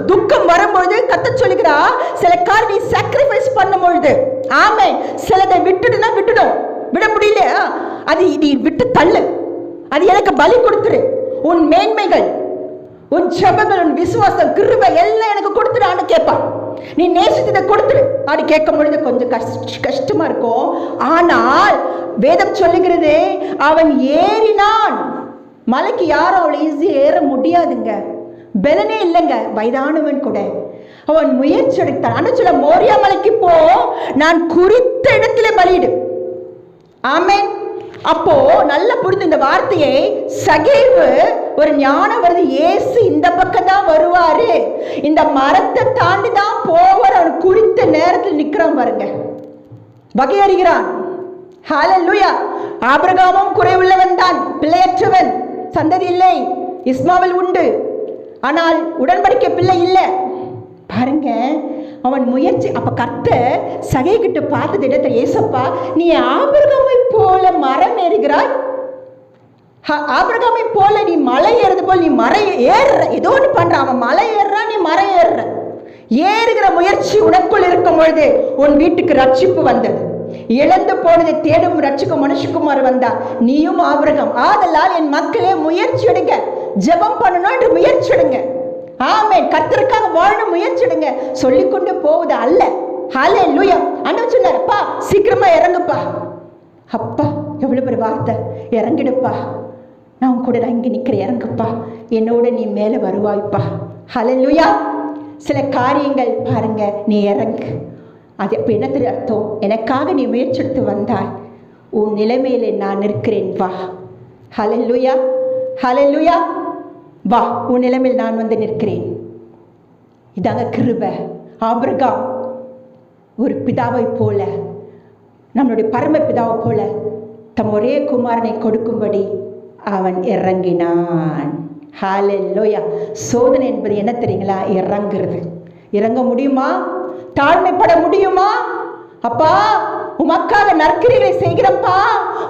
துக்கம் வரும்பொழுது கர்த்தர் சொல்லுகிறா, சில காரியம் நீ சாக்ரிஃபைஸ் பண்ணும் பொழுது, ஆமென், சிலதை விட்டுடுனா விட்டுடும், விட முடியல அது நீ விட்டு தள்ளு, அது எனக்கு பலி கொடுத்துரு. உன் மேன்மைகள், உன் ஜெபங்கள், உன் விசுவாசம், கிருபை எல்லாம் எனக்கு கொடுத்துடான்னு கேட்பான். நீ நேசித்ததை கொடுத்துரு. அப்படி கேட்கும் பொழுது கொஞ்சம் கஷ்டமா இருக்கும். ஆனால் வேதம் சொல்லுகிறது, அவன் ஏறினான். மலைக்கு யாரும் அவளை ஈஸியா ஏற முடியாதுங்க, பலனே இல்லைங்க, வயதானவன் கூட. அவன் முயற்சி எடுத்தான். ஆனா சொல்ல, மோரியா மலைக்கு போ, நான் குறித்த இடத்துல பலியிடு. ஆமென். அப்போ நல்ல புரிந்து இந்த வார்த்தையை, சகேவு ஒரு ஞானம் வருது, இயேசு இந்த பக்கம் தான் வருவாரு, இந்த மரத்தை தாண்டி தான் போவார், அவர் குறித்த நேரத்தில் நிக்கிறான் பாருங்க, வகையறிகிறான். ஹல்லேலூயா. ஆபிரகாமும் குறைவுள்ளவன் தான், பிள்ளையற்றவன், சந்ததி இல்லை. இஸ்மாவேல் உண்டு, ஆனால் உடன்படிக்கை பிள்ளை இல்லை பாருங்க. அவன் முயற்சி. அப்ப கர்த்தர் சகை கிட்ட பார்த்தது இடத்துல, ஏசப்பா நீ ஆபிரகாமை போல மரம் ஏறுகிறாய், ஆபிரகாமை போல நீ மலை ஏறது போல நீ மரம் ஏறுற, ஏதோ ஒன்று பண்ற. அவன் மலை ஏறுறான், நீ மரம் ஏறுற. ஏறுகிற முயற்சி உனக்குள் இருக்கும் பொழுது உன் வீட்டுக்கு ரட்சிப்பு வந்தது. இழந்து போனதை தேடும் ரட்சிக்கும் மனுஷகுமார் வந்தார். நீயும் ஆபிரகாம். ஆதலால் என் மக்களே முயற்சி எடுங்க, ஜெபம் பண்ணணும் என்று முயற்சி எடுங்க. ஆமென். கர்த்தருக்காக வாழணும் முயற்சி எடுங்க. சொல்லிக்கொண்டு போவது அல்ல. ஹல்லேலூயா. ஆண்டவர் சொன்னார், அப்பா சீக்கிரமா இறங்குப்பா. அப்பா எவ்வளவு பெரிய வார்த்தை, இறங்கிடுப்பா, நான் உன் கூட இங்கே நிற்கிறேன், இறங்குப்பா, என்னோட நீ மேலே வருவாய்ப்பா. ஹல்லேலூயா. சில காரியங்கள் பாருங்க, நீ இறங்கு. அது அப்போ என்னது அர்த்தம்? எனக்காக நீ முயற்சி எடுத்து வந்தால் உன் நிலைமையில நான் இருக்கிறேன், வா. ஹல்லேலூயா. ஹல்லேலூயா. வா, உன் நிலைமையில் நான் வந்து நிற்கிறேன். இதாங்க கிருபை. ஆபிரகாம் ஒரு பிதாவை போல, நம்மளுடைய பரம பிதாவை போல தம் ஒரே குமாரனை கொடுக்கும்படி அவன் இறங்கினான். ஹல்லேலூயா. சோதனை என்பது என்ன தெரியுங்களா? இறங்குறது. இறங்க முடியுமா? தாழ்மைப்பட முடியுமா? அப்பா உமக்காக நற்கிரிகளை செய்கிறேன்ப்பா,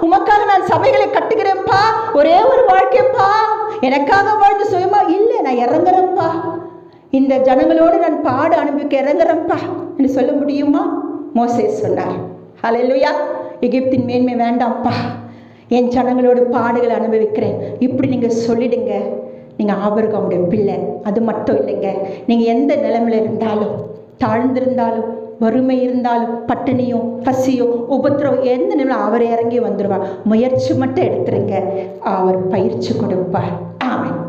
உமக்காக நான் சபைகளை கட்டுகிறேன்ப்பா, ஒரே ஒரு வாழ்க்கைப்பா, எனக்காக வாழ்ந்து சுயமா இல்லை, நான் இறங்குறேன்ப்பா, இந்த ஜனங்களோடு நான் பாடு அனுபவிக்க இறங்குறேன்ப்பா என்று சொல்ல முடியுமா? மோசே சொன்னார். ஹல்லேலூயா. எகிப்தின் மேன்மை வேண்டாம்ப்பா, என் ஜனங்களோடு பாடுகளை அனுபவிக்கிறேன், இப்படி நீங்கள் சொல்லிடுங்க. நீங்கள் ஆபிரகாமுடைய பிள்ளை. அது மட்டும் இல்லைங்க, நீங்கள் எந்த நிலைமையில் இருந்தாலும், தாழ்ந்திருந்தாலும், வறுமை இருந்தாலும், பட்டினியோ பசியோ உபத்திரம் எந்த நிலையில் அவர் இறங்கி வந்துடுவார். முயற்சி மட்டும் எடுத்துருங்க, அவர் பயிற்சி கொடுப்பார். ஆமென்.